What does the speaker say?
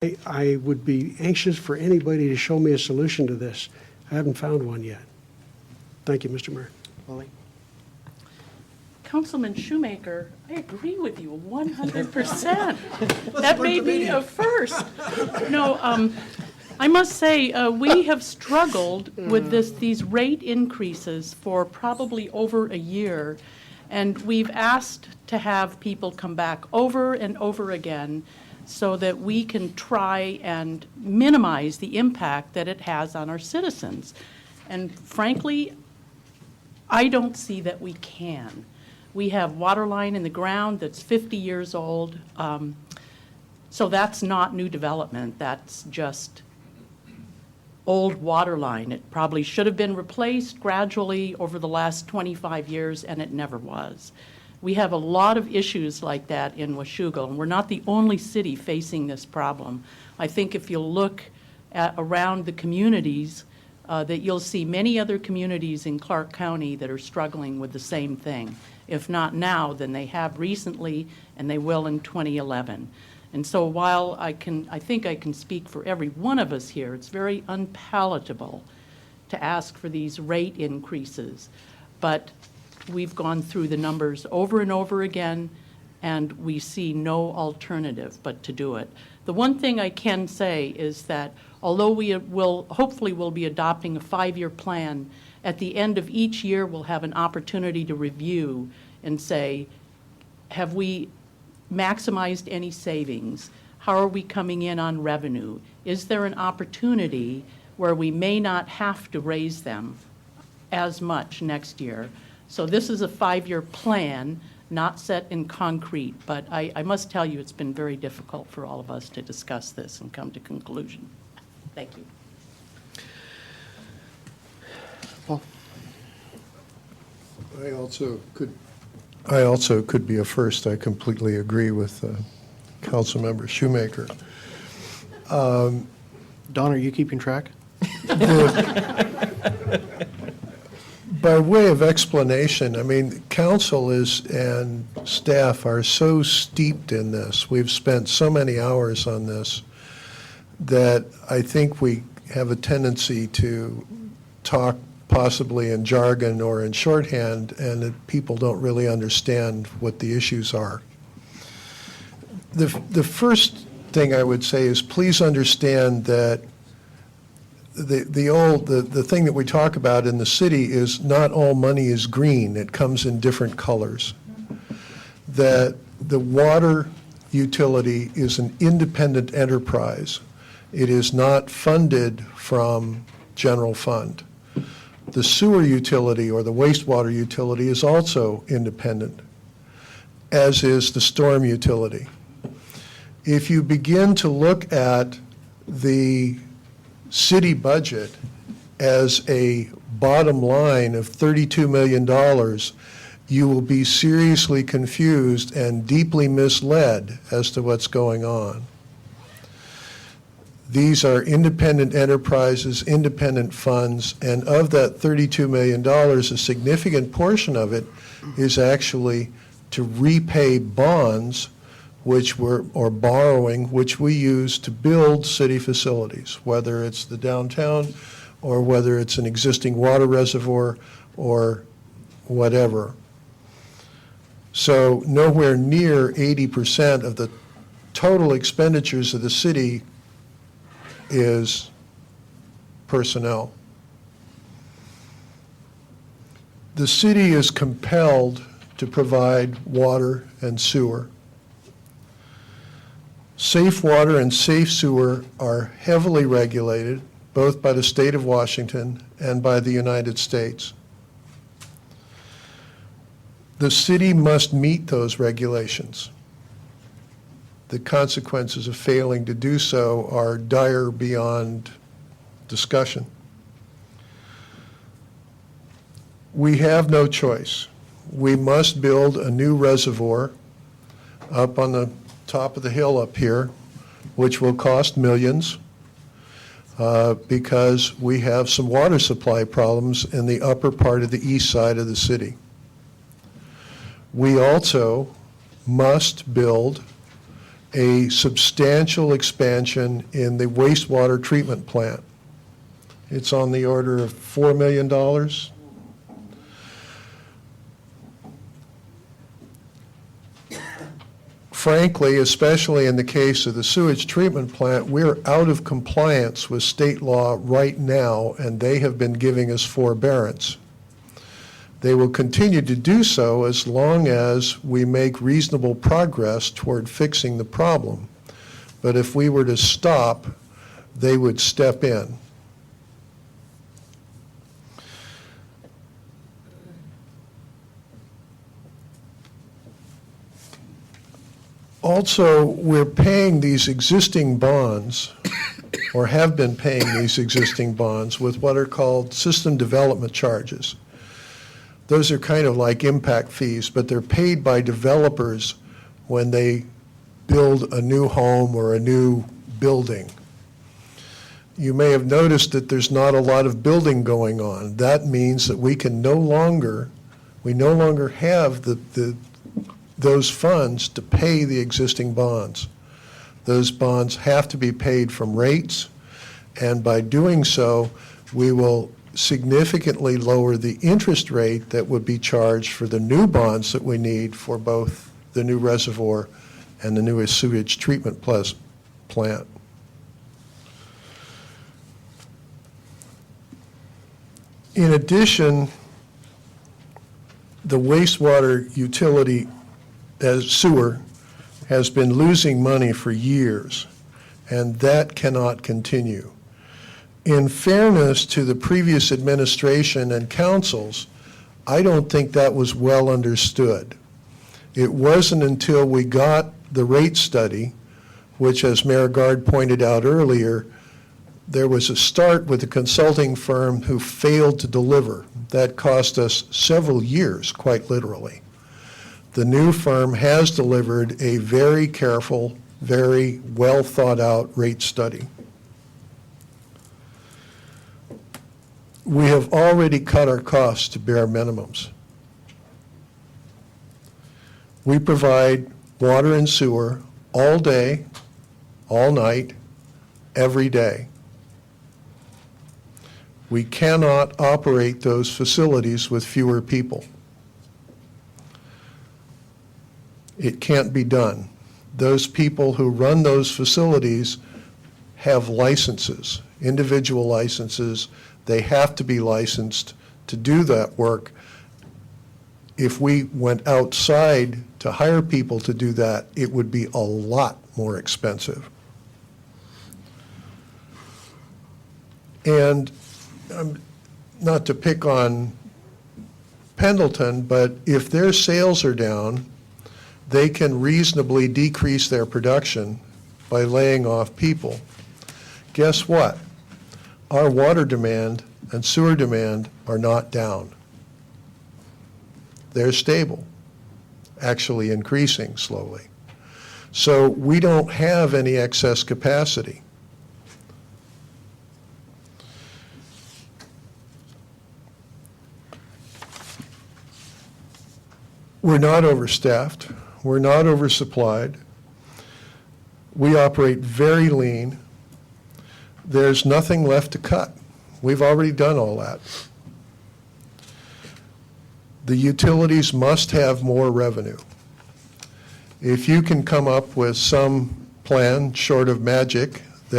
I would be anxious for anybody to show me a solution to this. I haven't found one yet. Thank you, Mr. Mayor. Lily? Councilman Shoemaker, I agree with you 100%. That may be a first. No, I must say, we have struggled with these rate increases for probably over a year, and we've asked to have people come back over and over again so that we can try and minimize the impact that it has on our citizens. And frankly, I don't see that we can. We have water line in the ground that's 50 years old. So that's not new development. That's just old water line. It probably should have been replaced gradually over the last 25 years, and it never was. We have a lot of issues like that in Washougal, and we're not the only city facing this problem. I think if you look around the communities, that you'll see many other communities in Clark County that are struggling with the same thing. If not now, then they have recently, and they will in 2011. And so while I think I can speak for every one of us here, it's very unpalatable to ask for these rate increases. But we've gone through the numbers over and over again, and we see no alternative but to do it. The one thing I can say is that although we will hopefully will be adopting a 5-year plan, at the end of each year we'll have an opportunity to review and say, have we maximized any savings? How are we coming in on revenue? Is there an opportunity where we may not have to raise them as much next year? So this is a 5-year plan, not set in concrete, but I must tell you it's been very difficult for all of us to discuss this and come to conclusion. Thank you. Paul? I also could be a first. I completely agree with Councilmember Shoemaker. Don, are you keeping track? By way of explanation, I mean, council and staff are so steeped in this. We've spent so many hours on this that I think we have a tendency to talk possibly in jargon or in shorthand, and that people don't really understand what the issues are. The first thing I would say is please understand that the thing that we talk about in the city is not all money is green. It comes in different colors. That the water utility is an independent enterprise. It is not funded from general fund. The sewer utility or the wastewater utility is also independent, as is the storm utility. If you begin to look at the city budget as a bottom line of $32 million, you will be seriously confused and deeply misled as to what's going on. These are independent enterprises, independent funds, and of that $32 million, a significant portion of it is actually to repay bonds or borrowing, which we use to build city facilities, whether it's the downtown or whether it's an existing water reservoir or whatever. So nowhere near 80% of the total expenditures of the city is personnel. The city is compelled to provide water and sewer. Safe water and safe sewer are heavily regulated, both by the state of Washington and by the United States. The city must meet those regulations. The consequences of failing to do so are dire beyond discussion. We have no choice. We must build a new reservoir up on the top of the hill up here, which will cost millions because we have some water supply problems in the upper part of the east side of the city. We also must build a substantial expansion in the wastewater treatment plant. It's on the order of $4 million. Frankly, especially in the case of the sewage treatment plant, we're out of compliance with state law right now, and they have been giving us forbearance. They will continue to do so as long as we make reasonable progress toward fixing the problem. But if we were to stop, they would step in. Also, we're paying these existing bonds, or have been paying these existing bonds, with what are called system development charges. Those are kind of like impact fees, but they're paid by developers when they build a new home or a new building. You may have noticed that there's not a lot of building going on. That means that we no longer have those funds to pay the existing bonds. Those bonds have to be paid from rates, and by doing so, we will significantly lower the interest rate that would be charged for the new bonds that we need for both the new reservoir and the newest sewage treatment plant. In addition, the wastewater utility as sewer has been losing money for years, and that cannot continue. In fairness to the previous administration and councils, I don't think that was well understood. It wasn't until we got the rate study, which, as Mayor Gard pointed out earlier, there was a start with a consulting firm who failed to deliver. That cost us several years, quite literally. The new firm has delivered a very careful, very well thought out rate study. We have already cut our costs to bare minimums. We provide water and sewer all day, all night, every day. We cannot operate those facilities with fewer people. It can't be done. Those people who run those facilities have licenses, individual licenses. They have to be licensed to do that work. If we went outside to hire people to do that, it would be a lot more expensive. And not to pick on Pendleton, but if their sales are down, they can reasonably decrease their production by laying off people. Guess what? Our water demand and sewer demand are not down. They're stable, actually increasing slowly. So we don't have any excess capacity. We're not overstaffed. We're not oversupplied. We operate very lean. There's nothing left to cut. We've already done all that. The utilities must have more revenue. If you can come up with some plan, short of magic,